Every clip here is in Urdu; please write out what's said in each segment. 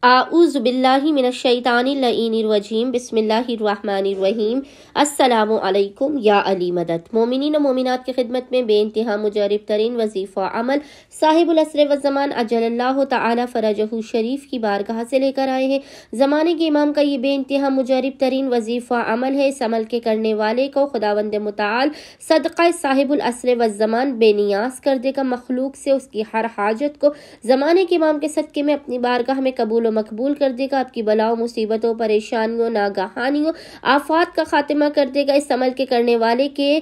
اعوذ باللہ من الشیطان اللعین الرجیم بسم اللہ الرحمن الرحیم السلام علیکم یا علی مدد۔ مومنین و مومنات کی خدمت میں بے انتہا مجرب ترین وظیفہ عمل صاحب العصر والزمان اجل اللہ تعالی فرجہ شریف کی بارگاہ سے لے کر آئے ہیں۔ زمانے کے امام کا یہ بے انتہا مجرب ترین وظیفہ عمل ہے۔ اس عمل کے کرنے والے کو خداوند متعال صدقہ صاحب العصر والزمان بے نیاز کر دے گا۔ مخلوق سے اس کی ہر حاجت کو زمانے کے امام کے صدقے میں اپنی بارگاہ میں قبول و مقبول کر دے گا۔ آپ کی بلاؤں، مصیبتوں، پریشانیوں، ناگہانیوں، آفات کا خاتمہ کر دے گا۔ اس عمل کے کرنے والے کے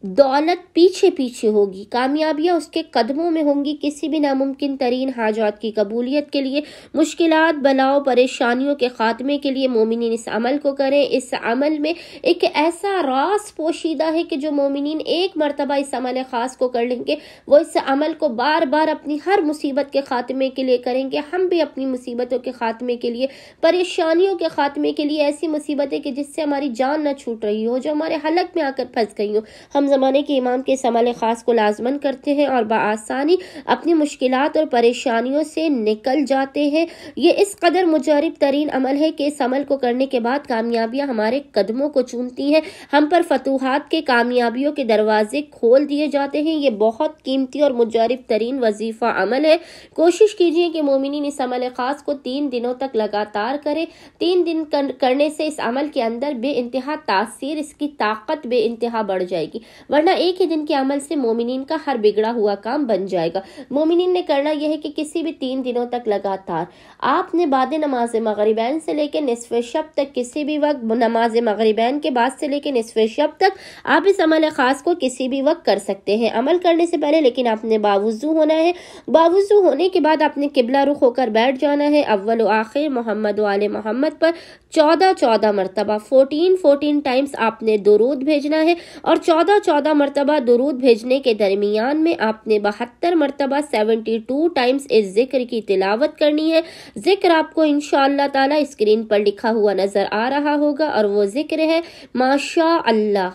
دولت پیچھے پیچھے ہوگی، کامیابیاں اس کے قدموں میں ہوں گی۔ کسی بھی ناممکن ترین حاجات کی قبولیت کے لیے، مشکلات، بلاؤں، پریشانیوں کے خاتمے کے لیے مومنین اس عمل کو کریں۔ اس عمل میں ایک ایسا راز پوشیدہ ہے کہ جو مومنین ایک مرتبہ اس عمل خاص کو کر لیں گے، وہ اس عمل کو بار بار اپنی ہر مصیبت کے خاتمے کے لیے کریں گے۔ ہم بھی اپنی مصیبتوں کے خاتمے کے لیے، پریشانیوں کے خاتمے کے لیے، ایسی مصیبتیں کہ جس سے ہماری جان نہ چھوٹ رہی ہو، جو ہمارے حلق میں آ کر پھنس گئی ہو، ہم زمانے کے امام کے اس عمل خاص کو لازمن کرتے ہیں اور بآسانی اپنی مشکلات اور پریشانیوں سے نکل جاتے ہیں۔ یہ اس قدر مجرب ترین عمل ہے کہ اس عمل کو کرنے کے بعد کامیابیاں ہمارے قدموں کو چومتی ہیں، ہم پر فتوحات کے، کامیابیوں کے دروازے کھول دیے جاتے ہیں۔ یہ بہت قیمتی اور مجرب ترین وظیفہ عمل ہے۔ کوشش کیجئے کہ مومنین اس عمل خاص کو 3 دنوں تک لگاتار کریں۔ 3 دن کرنے سے اس عمل کے اندر بے انتہا تاثیر، اس کی طاقت بے انتہا بڑھ جائے گی، ورنہ ایک ہی دن کے عمل سے مومنین کا ہر بگڑا ہوا کام بن جائے گا۔ مومنین نے کرنا یہ ہے کہ کسی بھی 3 دنوں تک لگاتار آپ نے بعد نماز مغربین سے لے کے نصف شب تک، کسی بھی وقت، نماز مغربین کے بعد سے لے کے نصف شب تک آپ اس عمل خاص کو کسی بھی وقت کر سکتے ہیں۔ عمل کرنے سے پہلے لیکن آپ نے باوضو ہونا ہے۔ باوضو ہونے کے بعد آپ نے قبلہ رخ ہو کر بیٹھ جانا ہے۔ اول و آخر محمد و آل محمد پر 14 مرتبہ 14 ٹائمز آپ نے درود بھیجنا ہے، اور 14 مرتبہ درود بھیجنے کے درمیان میں آپ نے 72 مرتبہ 72 ٹائمز اس ذکر کی تلاوت کرنی ہے۔ ذکر آپ کو انشاءاللہ تعالی اسکرین پر لکھا ہوا نظر آ رہا ہوگا، اور وہ ذکر ہے ماشاء اللہ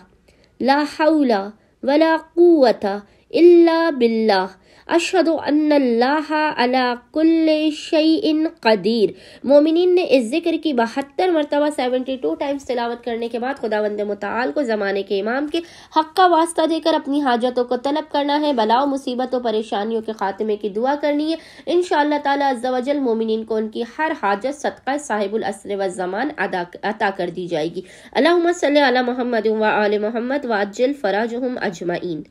لا حول ولا قوت الا باللہ اشہد ان اللہ علی کل شیء قدیر۔ مومنین نے اس ذکر کی 72 مرتبہ 72 ٹائمز تلاوت کرنے کے بعد خداوند متعال کو زمانے کے امام کے حق کا واسطہ دے کر اپنی حاجتوں کو طلب کرنا ہے، بلاؤ، مصیبتوں، پریشانیوں کے خاتمے کی دعا کرنی ہے۔ انشاءاللہ تعالی عز و جل مومنین کو ان کی ہر حاجت صدقہ صاحب العصر والزمان عطا کر دی جائے گی۔ اللہم صلی علی محمد و آل محمد وعجل فرجہم اجمعین۔